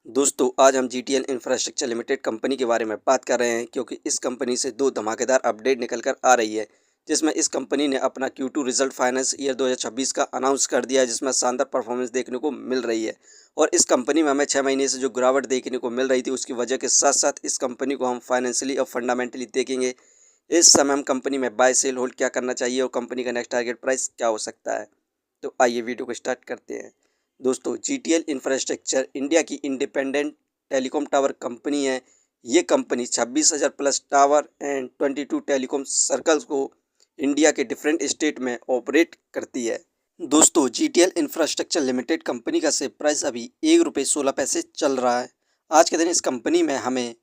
दोस्तों आज हम जीटीएल इंफ्रास्ट्रक्चर लिमिटेड कंपनी के बारे में बात कर रहे हैं क्योंकि इस कंपनी से दो धमाकेदार अपडेट निकल कर आ रही है जिसमें इस कंपनी ने अपना Q2 रिजल्ट फाइनेंस ईयर 2026 का अनाउंस कर दिया है जिसमें शानदार परफॉर्मेंस देखने को मिल रही है। और इस कंपनी में हमें 6 महीने से जो गिरावट देखने को मिल रही थी उसकी वजह के साथ साथ इस कंपनी को हम फाइनेंशियली और फंडामेंटली देखेंगे। इस समय हम कंपनी में बाय सेल होल्ड क्या करना चाहिए और कंपनी का नेक्स्ट टारगेट प्राइस क्या हो सकता है। तो आइए वीडियो को स्टार्ट करते हैं। दोस्तों जीटीएल इंफ्रास्ट्रक्चर इंडिया की इंडिपेंडेंट टेलीकॉम टावर कंपनी है। ये company 26,000 plus tower and 22 telecom circles को इंडिया के डिफरेंट स्टेट में ऑपरेट करती है। दोस्तों जीटीएल इंफ्रास्ट्रक्चर लिमिटेड कंपनी का शेयर प्राइस अभी ₹1.16 चल रहा है। आज के दिन इस कंपनी में हमें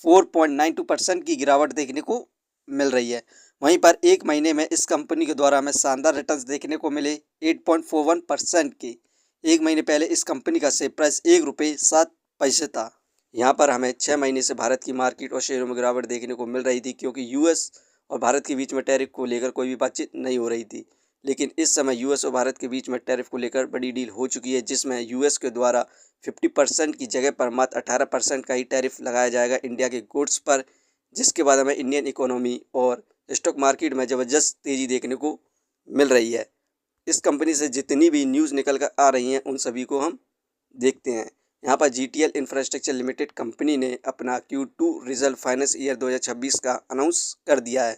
4.92% की गिरावट देखने को मिल रही है। वहीं पर एक महीने में इस कंपनी के द्वारा हमें शानदार रिटर्न्स देखने को मिले 8.41% की। एक महीने पहले इस कंपनी का शेयर प्राइस ₹1.07 था। यहाँ पर हमें 6 महीने से भारत की मार्केट और शेयरों में गिरावट देखने को मिल रही थी क्योंकि यूएस और भारत के बीच में टैरिफ को लेकर कोई भी बातचीत नहीं हो रही थी। लेकिन इस समय यूएस और भारत के बीच में टैरिफ को लेकर बड़ी डील हो चुकी है जिसमें यूएस के द्वारा 50% की जगह पर मात्र 18% का ही टैरिफ लगाया जाएगा इंडिया के गुड्स पर, जिसके बाद हमें इंडियन इकोनॉमी और स्टॉक मार्केट में ज़बरदस्त तेज़ी देखने को मिल रही है। इस कंपनी से जितनी भी न्यूज़ निकल कर आ रही हैं उन सभी को हम देखते हैं। यहाँ पर जीटीएल इंफ्रास्ट्रक्चर लिमिटेड कंपनी ने अपना Q2 रिजल्ट फाइनेंस ईयर 2026 का अनाउंस कर दिया है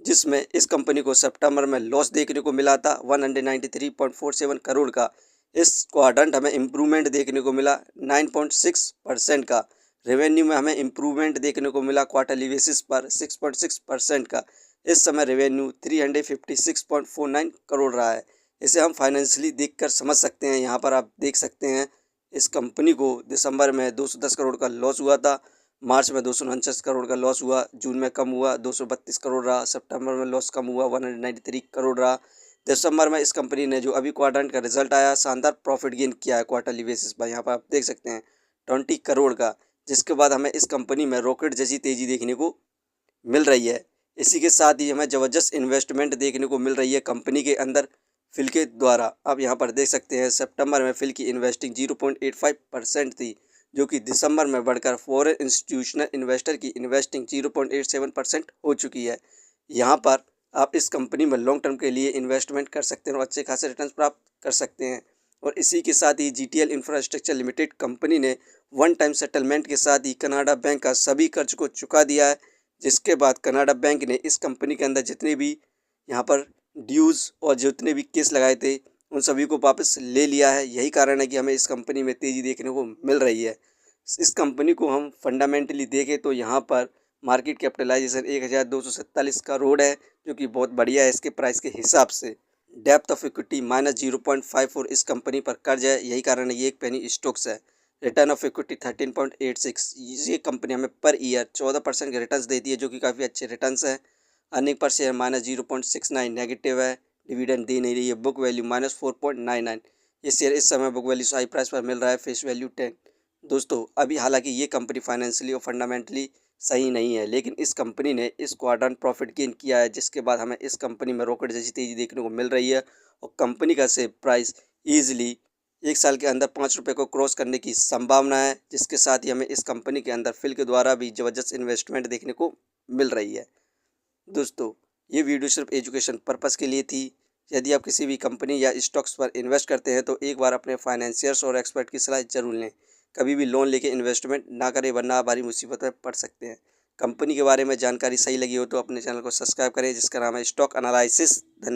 जिसमें इस कंपनी को सितंबर में लॉस देखने को मिला था 193.47 करोड़ का। इस क्वाड्रेंट हमें इम्प्रूवमेंट देखने को मिला 9.6% का। रेवेन्यू में हमें इम्प्रूवमेंट देखने को मिला क्वार्टरली बेसिस पर 6.6% का। इस समय रेवेन्यू 356.49 करोड़ रहा है। इसे हम फाइनेंशियली देखकर समझ सकते हैं। यहाँ पर आप देख सकते हैं इस कंपनी को दिसंबर में 210 करोड़ का लॉस हुआ था, मार्च में 249 करोड़ का लॉस हुआ, जून में कम हुआ 232 करोड़ रहा, सितंबर में लॉस कम हुआ 193 करोड़ रहा। दिसंबर में इस कंपनी ने जो अभी क्वाड्रेंट का रिजल्ट आया शानदार प्रॉफिट गेन किया है क्वार्टरली बेसिस पर। यहाँ पर आप देख सकते हैं 20 करोड़ का, जिसके बाद हमें इस कंपनी में रॉकेट जैसी तेज़ी देखने को मिल रही है। इसी के साथ ही हमें ज़बरदस्त इन्वेस्टमेंट देखने को मिल रही है कंपनी के अंदर फिल के द्वारा। आप यहाँ पर देख सकते हैं सितंबर में फिल की इन्वेस्टिंग 0.85% थी जो कि दिसंबर में बढ़कर फॉरेन इंस्टीट्यूशनल इन्वेस्टर की इन्वेस्टिंग 0.87% हो चुकी है। यहाँ पर आप इस कंपनी में लॉन्ग टर्म के लिए इन्वेस्टमेंट कर सकते हैं और अच्छे खासे रिटर्न प्राप्त कर सकते हैं। और इसी के साथ ही जीटीएल इंफ्रास्ट्रक्चर लिमिटेड कंपनी ने वन टाइम सेटलमेंट के साथ ही कनाडा बैंक का सभी कर्ज को चुका दिया है, जिसके बाद कनाडा बैंक ने इस कंपनी के अंदर जितने भी यहाँ पर ड्यूज़ और जितने भी केस लगाए थे उन सभी को वापस ले लिया है। यही कारण है कि हमें इस कंपनी में तेज़ी देखने को मिल रही है। इस कंपनी को हम फंडामेंटली देखें तो यहाँ पर मार्केट कैपिटलाइजेशन 1247 करोड़ है जो कि बहुत बढ़िया है इसके प्राइस के हिसाब से। डेप्थ ऑफ इक्विटी -0.54 इस कंपनी पर कर्ज है, यही कारण है ये एक पेनी स्टॉक्स है। रिटर्न ऑफ इक्विटी 13.86, ये कंपनी हमें पर ईयर 14% के रिटर्न्स देती है जो कि काफ़ी अच्छे रिटर्न्स है। अर्निंग पर शेयर -0.69 नेगेटिव है, डिविडेंड दे नहीं रही है। बुक वैल्यू -4.99, ये शेयर इस समय बुक वैल्यू से हाई प्राइस पर मिल रहा है, फेस वैल्यू 10। दोस्तों अभी हालांकि ये कंपनी फाइनेंशियली और फंडामेंटली सही नहीं है, लेकिन इस कंपनी ने इस क्वाड्रेंट प्रॉफिट गेन किया है जिसके बाद हमें इस कंपनी में रॉकेट जैसी तेज़ी देखने को मिल रही है। और कंपनी का शेयर प्राइस ईजिली एक साल के अंदर ₹5 को क्रॉस करने की संभावना है, जिसके साथ ही हमें इस कंपनी के अंदर फिल के द्वारा भी ज़बरदस्त इन्वेस्टमेंट देखने को मिल रही है। दोस्तों ये वीडियो सिर्फ एजुकेशन पर्पज़ के लिए थी। यदि आप किसी भी कंपनी या स्टॉक्स पर इन्वेस्ट करते हैं तो एक बार अपने फाइनेंशियर्स और एक्सपर्ट की सलाह जरूर लें। कभी भी लोन लेके इन्वेस्टमेंट ना करें वरना आप भारी मुसीबत में पड़ सकते हैं। कंपनी के बारे में जानकारी सही लगी हो तो अपने चैनल को सब्सक्राइब करें जिसका नाम है स्टॉक एनालिसिस। धन्यवाद।